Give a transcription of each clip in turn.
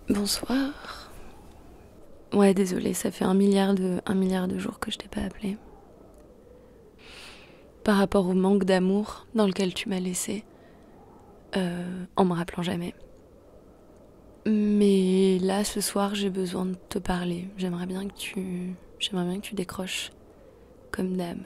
Bonsoir. Ouais, désolée, ça fait un milliard de jours que je t'ai pas appelé. Par rapport au manque d'amour dans lequel tu m'as laissé, en me rappelant jamais. Mais là, ce soir, j'ai besoin de te parler. J'aimerais bien que tu décroches, comme d'hab.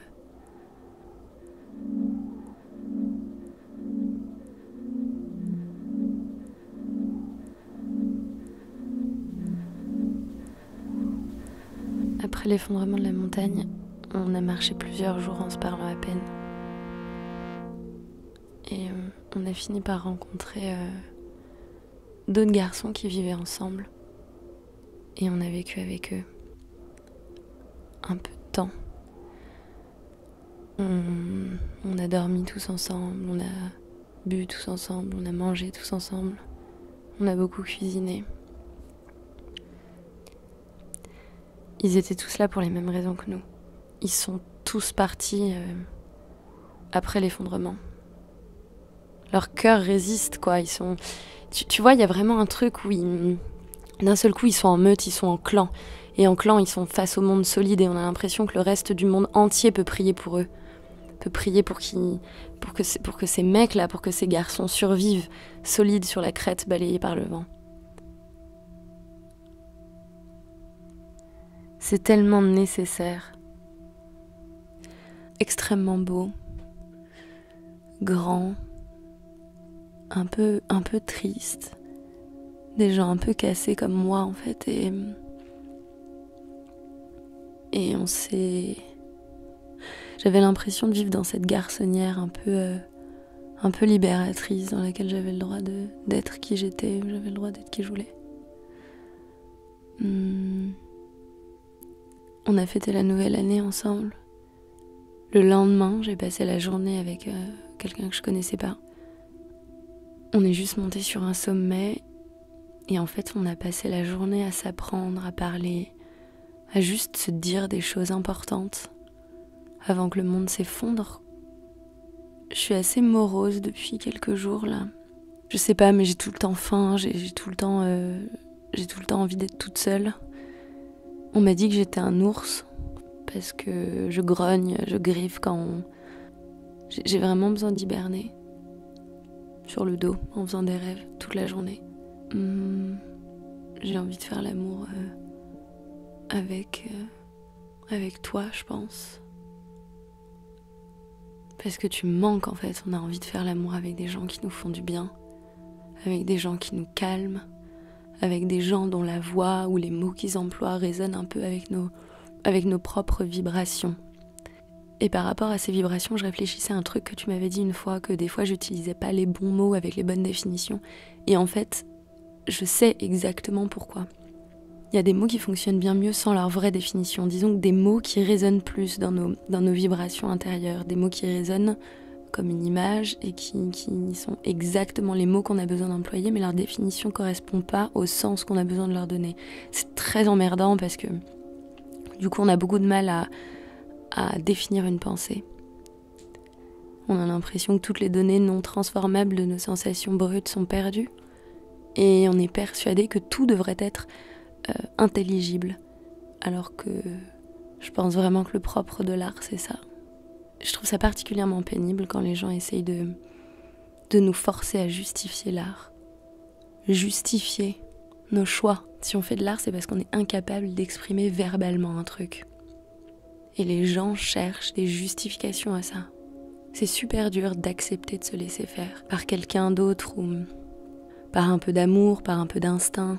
Après l'effondrement de la montagne, on a marché plusieurs jours en se parlant à peine. Et on a fini par rencontrer d'autres garçons qui vivaient ensemble. Et on a vécu avec eux un peu de temps. On a dormi tous ensemble, on a bu tous ensemble, on a mangé tous ensemble. On a beaucoup cuisiné. Ils étaient tous là pour les mêmes raisons que nous. Ils sont tous partis après l'effondrement. Leur cœur résiste, quoi. Ils sont... Tu vois, il y a vraiment un truc où d'un seul coup, ils sont en meute, ils sont en clan. Et en clan, ils sont face au monde solide et on a l'impression que le reste du monde entier peut prier pour eux. Peut prier pour que ces mecs-là, pour que ces garçons survivent, solides sur la crête balayée par le vent. C'est tellement nécessaire. Extrêmement beau. Grand. Un peu triste. Des gens un peu cassés comme moi, en fait. Et on s'est... J'avais l'impression de vivre dans cette garçonnière un peu libératrice dans laquelle j'avais le droit d'être qui j'étais, j'avais le droit d'être qui je voulais. On a fêté la nouvelle année ensemble. Le lendemain, j'ai passé la journée avec quelqu'un que je connaissais pas. On est juste monté sur un sommet et en fait, on a passé la journée à s'apprendre, à parler, à juste se dire des choses importantes avant que le monde s'effondre. Je suis assez morose depuis quelques jours là. Je sais pas, mais j'ai tout le temps faim, j'ai tout le temps envie d'être toute seule. On m'a dit que j'étais un ours parce que je grogne, je griffe j'ai vraiment besoin d'hiberner sur le dos en faisant des rêves toute la journée. J'ai envie de faire l'amour avec toi, je pense. Parce que tu me manques en fait, on a envie de faire l'amour avec des gens qui nous font du bien, avec des gens qui nous calment, avec des gens dont la voix ou les mots qu'ils emploient résonnent un peu avec nos propres vibrations. Et par rapport à ces vibrations, je réfléchissais à un truc que tu m'avais dit une fois, que des fois j'utilisais pas les bons mots avec les bonnes définitions. Et en fait, je sais exactement pourquoi. Il y a des mots qui fonctionnent bien mieux sans leur vraie définition. Disons que des mots qui résonnent plus dans nos vibrations intérieures, des mots qui résonnent comme une image et qui sont exactement les mots qu'on a besoin d'employer, mais leur définition correspond pas au sens qu'on a besoin de leur donner. C'est très emmerdant parce que du coup on a beaucoup de mal à définir une pensée. On a l'impression que toutes les données non transformables de nos sensations brutes sont perdues et on est persuadé que tout devrait être intelligible, alors que je pense vraiment que le propre de l'art c'est ça. Je trouve ça particulièrement pénible quand les gens essayent de nous forcer à justifier l'art. Justifier nos choix. Si on fait de l'art, c'est parce qu'on est incapable d'exprimer verbalement un truc. Et les gens cherchent des justifications à ça. C'est super dur d'accepter de se laisser faire par quelqu'un d'autre ou par un peu d'amour, par un peu d'instinct.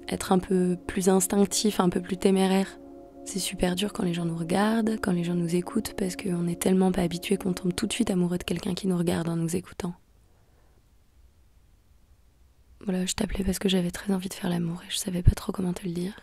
Être un peu plus instinctif, un peu plus téméraire. C'est super dur quand les gens nous regardent, quand les gens nous écoutent, parce qu'on n'est tellement pas habitué qu'on tombe tout de suite amoureux de quelqu'un qui nous regarde en nous écoutant. Voilà, je t'appelais parce que j'avais très envie de faire l'amour et je savais pas trop comment te le dire.